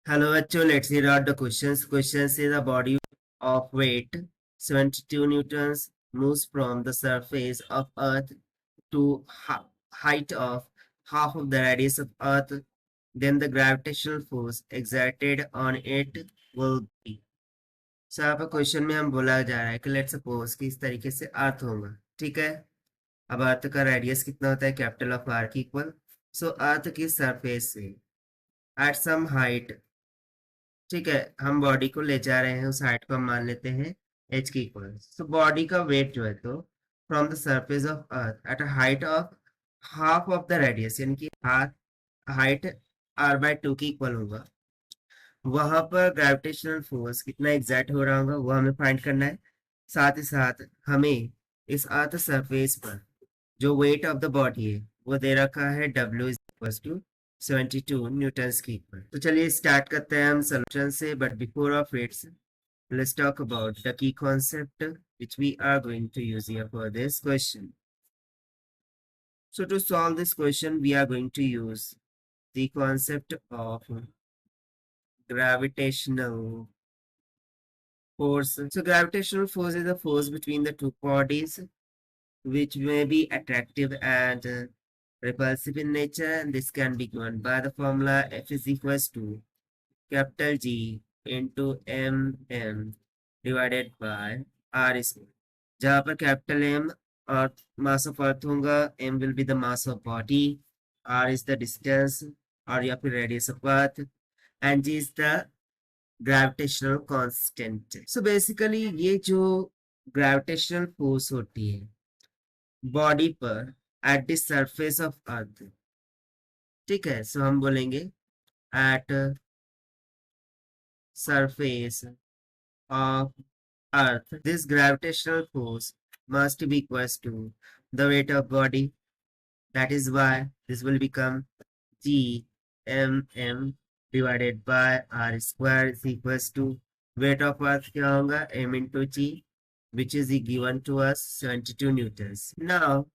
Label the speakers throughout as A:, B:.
A: Hello bachcho, let's read out the questions. Question says a body of weight 72 newtons moves from the surface of earth to height of half of the radius of earth. Then the gravitational force exerted on it will be. So यहाँ पर question में हम बोला जा रहा है कि let's suppose कि इस तरीके से अर्थ होगा, ठीक है। अब अर्थ का रेडियस कितना होता है, कैपिटल ऑफ आर की इक्वल। सो अर्थ की सरफेस से एट सम हाइट, ठीक है, हम बॉडी को ले जा रहे हैं, उस हाइट को हम मान लेते हैं एच की इक्वल। तो बॉडी का वेट जो है तो from the surface of earth at a height of half of the radius, यानी कि हाइट r/2 की इक्वल होगा। वहां पर ग्रेविटेशनल फोर्स कितना एग्जैक्ट हो रहा होगा वो हमें फाइंड करना है। साथ ही साथ हमें इस अर्थ सरफेस पर जो वेट ऑफ द बॉडी है वो दे रखा है W इज टू 72 न्यूटन्स की इक्वल। तो चलिए स्टार्ट करते हैं हम सॉल्यूशन से, but before of its let's talk about the key concept which we are going to use here for this question. So to solve this question we are going to use the concept of gravitational force. So gravitational force is the force between the two bodies which may be attractive and repulsive in nature, and this can be given by the formula F is equals to capital G into m divided by r square, जहाँ पर capital M और mass of earth होगा, M will be the mass of body, R is the distance और या फिर radius of earth, and G is the gravitational constant. So basically ये जो gravitational force होती है बॉडी पर at the surface of earth, ठीक है। सो हम बोलेंगे eight surface of earth this gravitational force must be equals to the weight of body, that is why this will become Gmm divided by r square is equals to weight of earth क्या होगा m into g, which is given to us 72 newtons. Now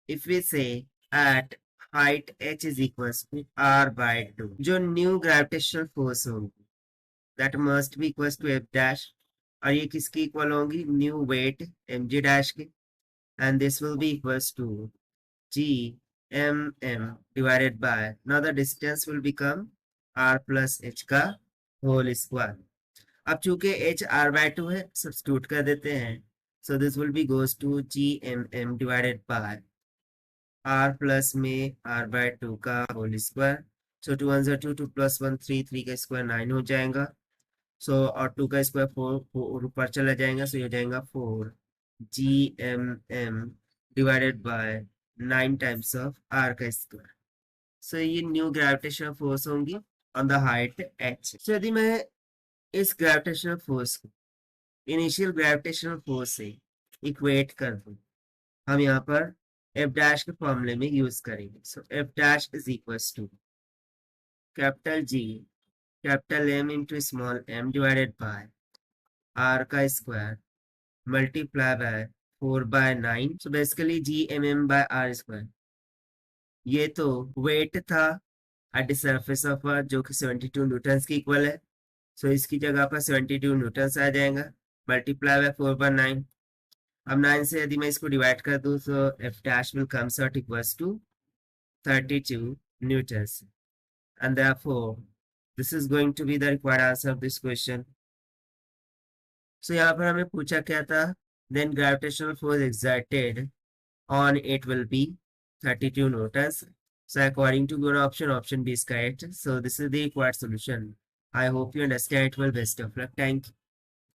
A: if we say at height h is equals to r/2, जो new gravitational force होगी that must be equals to f dash, और ये किसकी equal होगी, new wait mg dash की, and this will be equals to Gmm divided by, now the distance will become r plus h का whole square. अब चूंकि h r/2 है substitute कर देते हैं, so this will be goes to Gmm divided by r plus में r/2 का whole square. सो 2 1 2 2 plus 1 3 3 का स्क्वायर 9 हो जाएगा। सो और 2 का स्क्वायर 4 ऊपर चला जाएगा, सो ये हो जाएगा 4 Gmm divided by 9 times of r का स्क्वायर। सो ये न्यू ग्रेविटेशनल फोर्स होंगी ऑन द हाइट h। सो यदि मैं इस ग्रेविटेशनल फोर्स को इनिशियल ग्रेविटेशनल फोर्स से इक्वेट कर दूं, हम यहाँ पर f dash के फॉर्मूले में यूज करेंगे। सो f dash is equals to capital G capital M into small m divided by r का square multiply by 4/9। So basically Gmm by r square, ये तो वेट था at the surface of earth जो कि 72 Newton की equal है। सो इसकी जगह पर 72 न्यूटन आ जाएगा मल्टीप्लाई बाय 4/9। अब 9 से यदि मैं इसको डिवाइड कर दूं तो f dash will comes out equals to 32 newtons, and therefore this is going to be the required answer of this question. So यहाँ पर हमें पूछा क्या था, then gravitational force exerted on it will be 32 newtons. So according to your option B is correct. So this is the required solution. I hope you understand it well. Best of luck. Thank you.